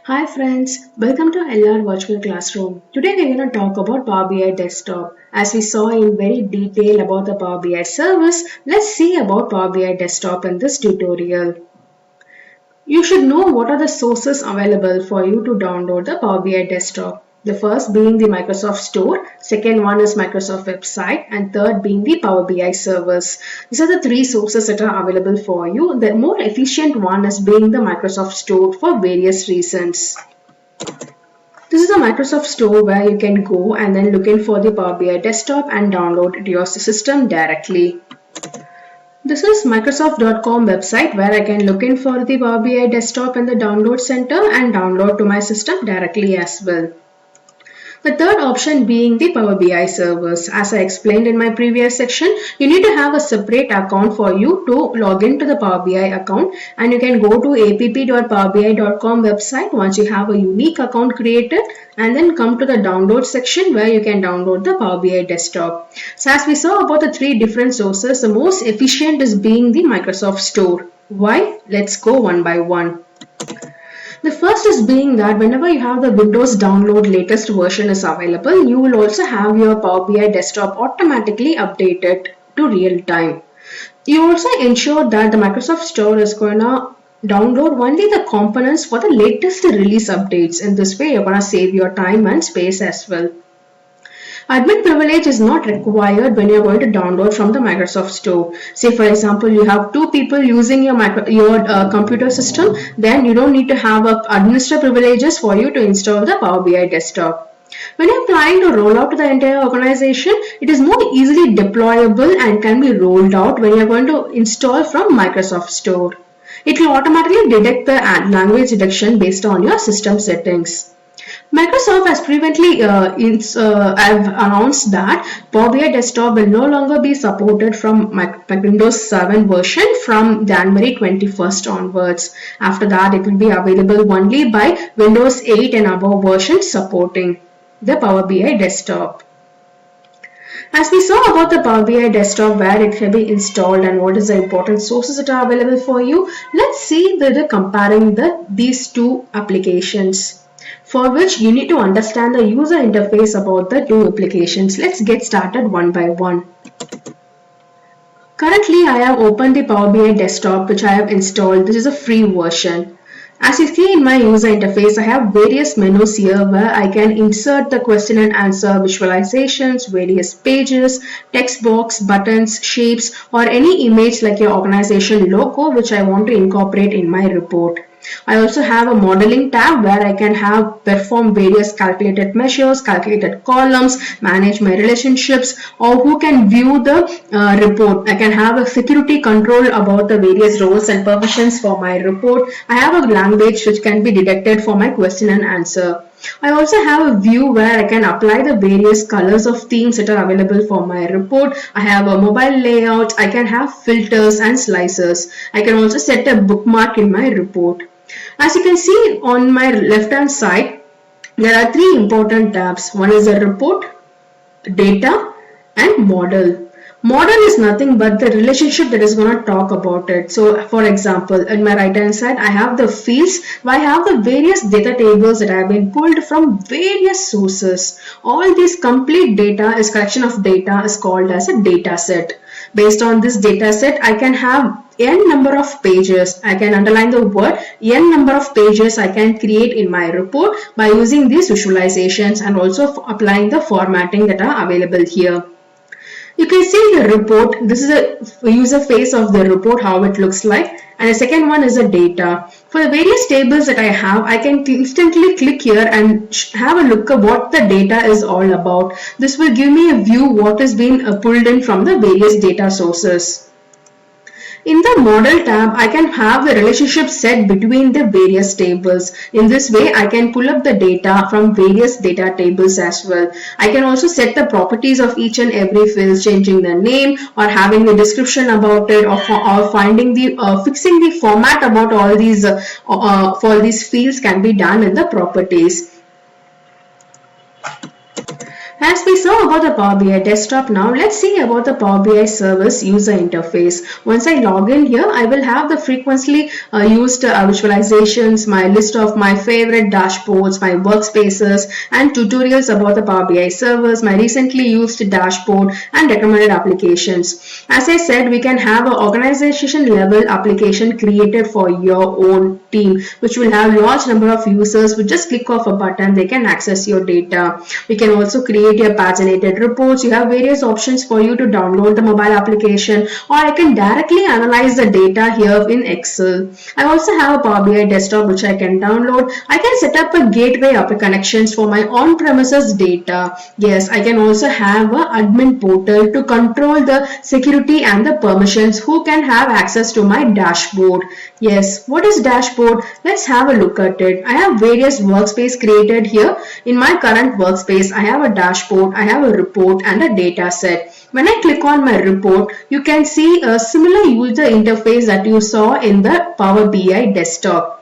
Hi friends, welcome to LR Virtual Classroom. Today we're going to talk about Power BI Desktop. As we saw in very detail about the Power BI service, let's see about Power BI Desktop in this tutorial. You should know what are the sources available for you to download the Power BI Desktop. The first being the Microsoft Store, second one is Microsoft website, and third being the Power BI service. These are the three sources that are available for you. The more efficient one is being the Microsoft Store for various reasons. This is the Microsoft Store where you can go and then look in for the Power BI Desktop and download it to your system directly. This is Microsoft.com website where I can look in for the Power BI Desktop in the download center and download to my system directly as well. The third option being the Power BI service. As I explained in my previous section, you need to have a separate account for you to log into the Power BI account, and you can go to app.powerbi.com website once you have a unique account created, and then come to the download section where you can download the Power BI desktop. So as we saw about the three different sources, the most efficient is being the Microsoft Store. Why? Let's go one by one. The first is being that whenever you have the Windows download latest version is available, you will also have your Power BI desktop automatically updated to real time. You also ensure that the Microsoft Store is going to download only the components for the latest release updates. In this way, you're going to save your time and space as well. Admin privilege is not required when you're going to download from the Microsoft Store. Say for example, you have two people using your computer system, then you don't need to have administrator privileges for you to install the Power BI desktop. When you're planning to roll out to the entire organization, it is more easily deployable and can be rolled out when you're going to install from Microsoft Store. It will automatically detect the language detection based on your system settings. Microsoft has previously announced that Power BI Desktop will no longer be supported from Windows 7 version from January 21st onwards. After that, it will be available only by Windows 8 and above versions supporting the Power BI Desktop. As we saw about the Power BI Desktop, where it can be installed and what is the important sources that are available for you, let's see comparing these two applications, for which you need to understand the user interface about the two applications. Let's get started one by one. Currently, I have opened the Power BI Desktop which I have installed. This is a free version. As you see in my user interface, I have various menus here where I can insert the question and answer visualizations, various pages, text box, buttons, shapes, or any image like your organization logo which I want to incorporate in my report. I also have a modeling tab where I can perform various calculated measures, calculated columns, manage my relationships, or who can view the report. I can have a security control about the various roles and permissions for my report. I have a language which can be detected for my question and answer. I also have a view where I can apply the various colors of themes that are available for my report. I have a mobile layout. I can have filters and slicers. I can also set a bookmark in my report. As you can see on my left hand side, there are three important tabs. One is the report, data, and model. Model is nothing but the relationship that is going to talk about it. So for example, in my right hand side, I have the fields where I have the various data tables that have been pulled from various sources. All this complete data is collection of data is called as a data set. Based on this data set, I can have n number of pages. I can underline the word n number of pages I can create in my report by using these visualizations and also applying the formatting that are available here. You can see the report. This is a user face of the report, how it looks like. And the second one is the data. For the various tables that I have, I can instantly click here and have a look at what the data is all about. This will give me a view what is being pulled in from the various data sources. In the model tab, I can have the relationship set between the various tables. In this way, I can pull up the data from various data tables as well. I can also set the properties of each and every field, changing the name or having the description about it, or finding fixing the format about all these for these fields can be done in the properties. As we saw about the Power BI desktop, now let's see about the Power BI service user interface. Once I log in here, I will have the frequently used visualizations, my list of my favorite dashboards, my workspaces, and tutorials about the Power BI service, my recently used dashboard, and recommended applications. As I said, we can have an organization level application created for your own team, which will have large number of users. With just click of a button, they can access your data. We can also create your paginated reports. You have various options for you to download the mobile application, or I can directly analyze the data here in Excel. I also have a Power BI desktop which I can download. I can set up a gateway connections for my on-premises data. Yes, I can also have an admin portal to control the security and the permissions who can have access to my dashboard. Yes, what is dashboard? Let's have a look at it. I have various workspace created here. In my current workspace, I have a dashboard, I have a report and a data set. When I click on my report, you can see a similar user interface that you saw in the Power BI desktop.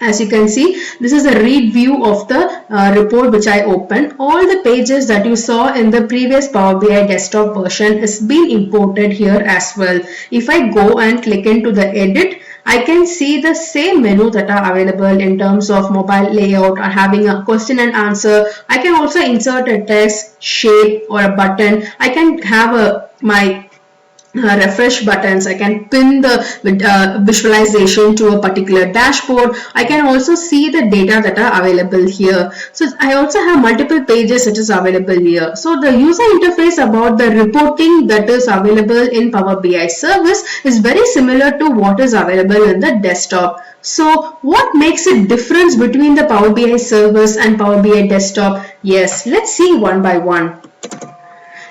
As you can see, this is a read view of the report which I opened. All the pages that you saw in the previous Power BI desktop version is being imported here as well. If I go and click into the edit, I can see the same menu that are available in terms of mobile layout or having a question and answer. I can also insert a text, shape or a button. I can have my refresh buttons. I can pin the visualization to a particular dashboard. I can also see the data that are available here. So I also have multiple pages that is available here. So the user interface about the reporting that is available in Power BI service is very similar to what is available in the desktop. So what makes a difference between the Power BI service and Power BI desktop? Yes, let's see one by one.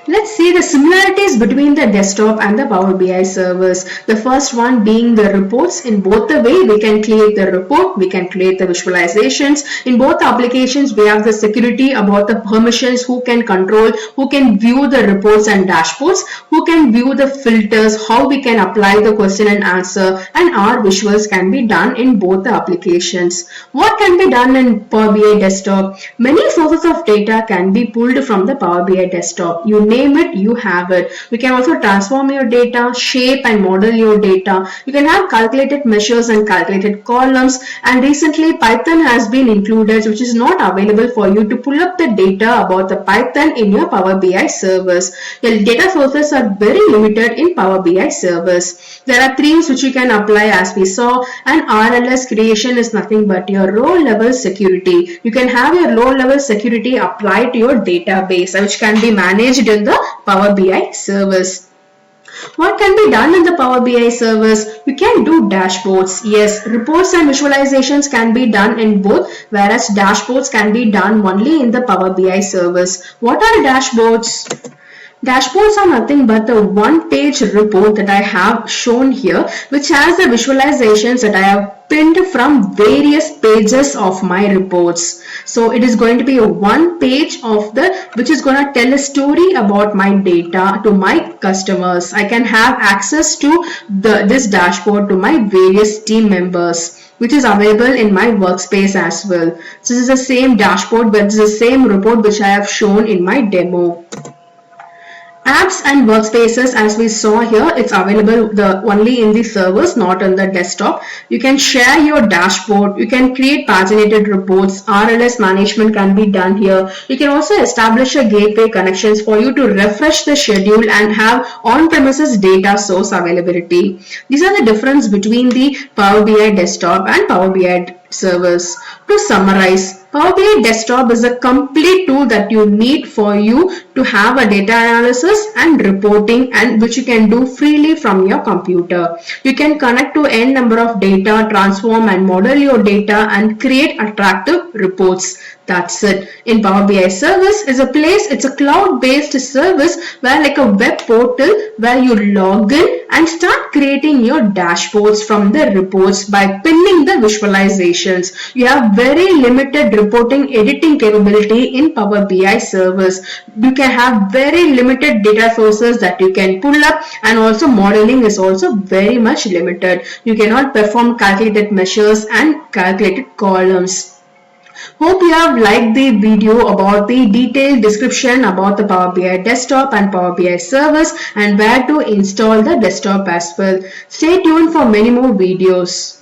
Let's see the similarities between the desktop and the Power BI service. The first one being the reports. In both the way, we can create the report, we can create the visualizations. In both applications, we have the security about the permissions, who can control, who can view the reports and dashboards, who can view the filters, how we can apply the question and answer, and our visuals can be done in both the applications. What can be done in Power BI desktop? Many sources of data can be pulled from the Power BI desktop. You name it, you have it. We can also transform your data, shape and model your data. You can have calculated measures and calculated columns, and recently Python has been included, which is not available for you to pull up the data about the Python in your Power BI service. Your data sources are very limited in Power BI service. There are themes which you can apply as we saw, and RLS creation is nothing but your row level security. You can have your row level security applied to your database, which can be managed in the Power BI service. What can be done in the Power BI service? We can do dashboards. Yes, reports and visualizations can be done in both, whereas dashboards can be done only in the Power BI service. What are dashboards? Dashboards are nothing but the one-page report that I have shown here, which has the visualizations that I have pinned from various pages of my reports. So it is going to be a one page of which is going to tell a story about my data to my customers. I can have access to this dashboard to my various team members, which is available in my workspace as well. So this is the same dashboard, but this is the same report which I have shown in my demo. Apps and workspaces, as we saw here, it's available only in the servers, not on the desktop. You can share your dashboard. You can create paginated reports. RLS management can be done here. You can also establish a gateway connections for you to refresh the schedule and have on-premises data source availability. These are the difference between the Power BI desktop and Power BI servers. To summarize, Power BI desktop is a complete tool that you need for you to have a data analysis and reporting, and which you can do freely from your computer. You can connect to n number of data, transform and model your data and create attractive reports. That's it. In Power BI service is a place, it's a cloud-based service where like a web portal where you log in and start creating your dashboards from the reports by pinning the visualizations. You have very limited reporting editing capability in Power BI service. You can have very limited data sources that you can pull up, and also modeling is also very much limited. You cannot perform calculated measures and calculated columns. Hope you have liked the video about the detailed description about the Power BI desktop and Power BI service and where to install the desktop as well. Stay tuned for many more videos.